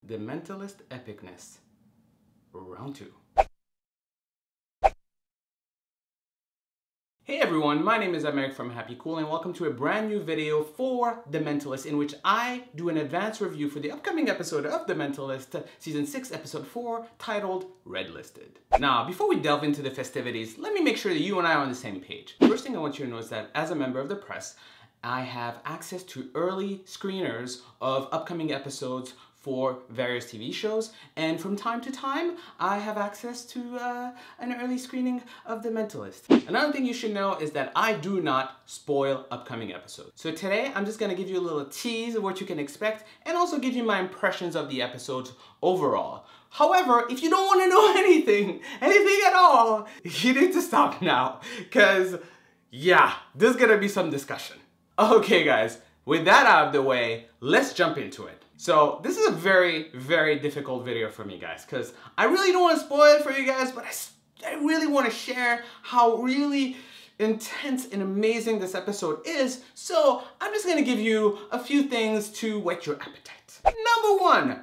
The Mentalist Epicness, Round 2. Hey everyone, my name is Americ from HappyCool and welcome to a brand new video for The Mentalist in which I do an advanced review for the upcoming episode of The Mentalist, Season 6, Episode 4, titled Red Listed. Now, before we delve into the festivities, let me make sure that you and I are on the same page. First thing I want you to know is that as a member of the press, I have access to early screeners of upcoming episodes for various TV shows, and from time to time, I have access to an early screening of The Mentalist. Another thing you should know is that I do not spoil upcoming episodes. So today, I'm just gonna give you a little tease of what you can expect, and also give you my impressions of the episodes overall. However, if you don't wanna know anything at all, you need to stop now, because yeah, there's gonna be some discussion. Okay guys, with that out of the way, let's jump into it. So this is a very, very difficult video for me guys, because I really don't want to spoil it for you guys, but I really want to share how really intense and amazing this episode is. So I'm just going to give you a few things to whet your appetite. Number one,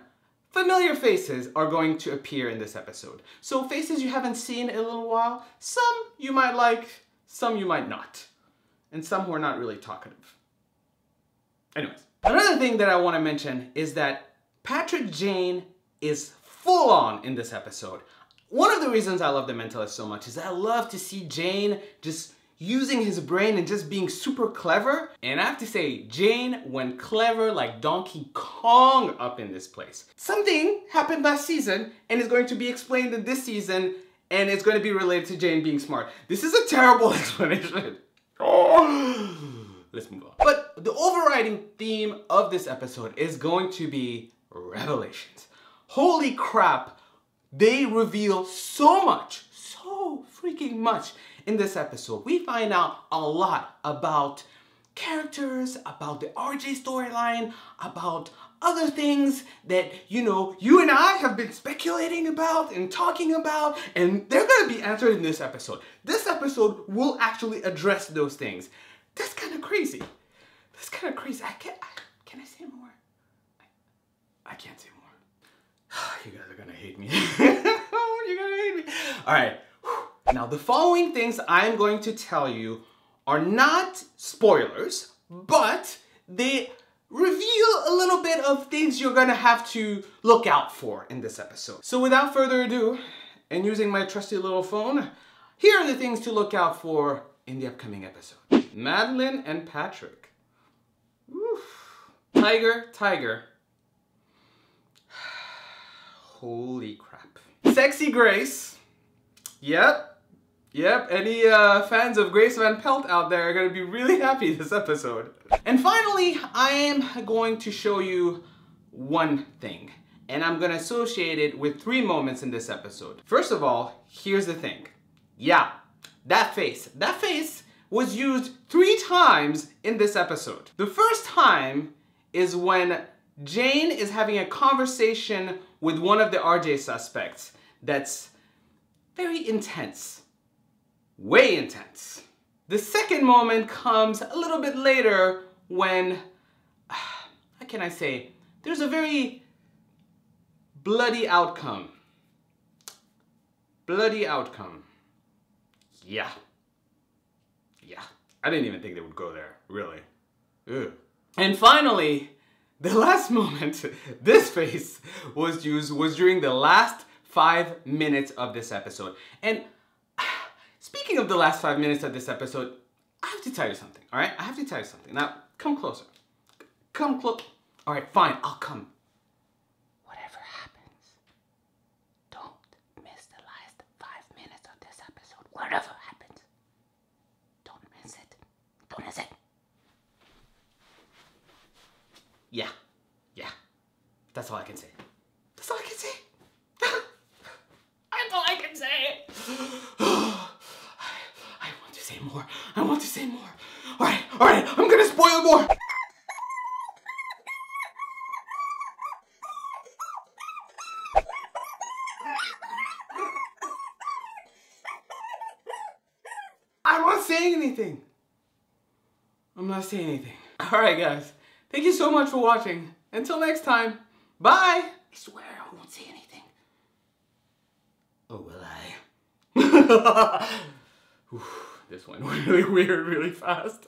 familiar faces are going to appear in this episode. So faces you haven't seen in a little while, some you might like, some you might not, and some who are not really talkative. Anyways, another thing that I want to mention is that Patrick Jane is full on in this episode. One of the reasons I love The Mentalist so much is that I love to see Jane just using his brain and just being super clever. And I have to say, Jane went clever like Donkey Kong up in this place. Something happened last season and is going to be explained in this season, and it's going to be related to Jane being smart. This is a terrible explanation. Oh. Let's move on. But the overriding theme of this episode is going to be revelations. Holy crap, they reveal so much, so freaking much in this episode. We find out a lot about characters, about the RJ storyline, about other things that, you and I have been speculating about and talking about, and they're gonna be answered in this episode. This episode will actually address those things. That's kind of crazy. That's kind of crazy. Can I say more? I can't say more. You guys are gonna hate me. You're gonna hate me. All right. Now, the following things I'm going to tell you are not spoilers, but they reveal a little bit of things you're gonna have to look out for in this episode. So without further ado, and using my trusty little phone, here are the things to look out for in the upcoming episode. Madeline and Patrick. Oof. Tiger. Holy crap. Sexy Grace. Yep. Any fans of Grace Van Pelt out there are gonna be really happy this episode. And finally, I am going to show you one thing, and I'm gonna associate it with 3 moments in this episode. First of all, here's the thing. Yeah, that face was used 3 times in this episode. The first time is when Jane is having a conversation with one of the RJ suspects that's very intense. Way intense. The second moment comes a little bit later when, how can I say, there's a very bloody outcome. Bloody outcome. Yeah. I didn't even think they would go there, really. Ugh. And finally, the last moment this face was used was during the last 5 minutes of this episode. And speaking of the last 5 minutes of this episode, I have to tell you something, all right? I have to tell you something. Now, come closer. Come close. All right, fine, I'll come. Whatever happens, don't miss the last 5 minutes of this episode. Whatever happens. Don't miss it. Yeah. That's all I can say. That's all I can say. That's all I can say. I want to say more. I want to say more. All right. I'm gonna spoil more. I'm not saying anything. I'm not saying anything. Alright guys, thank you so much for watching. Until next time, bye! I swear I won't say anything. Oh, will I? Oof, this went really weird really fast.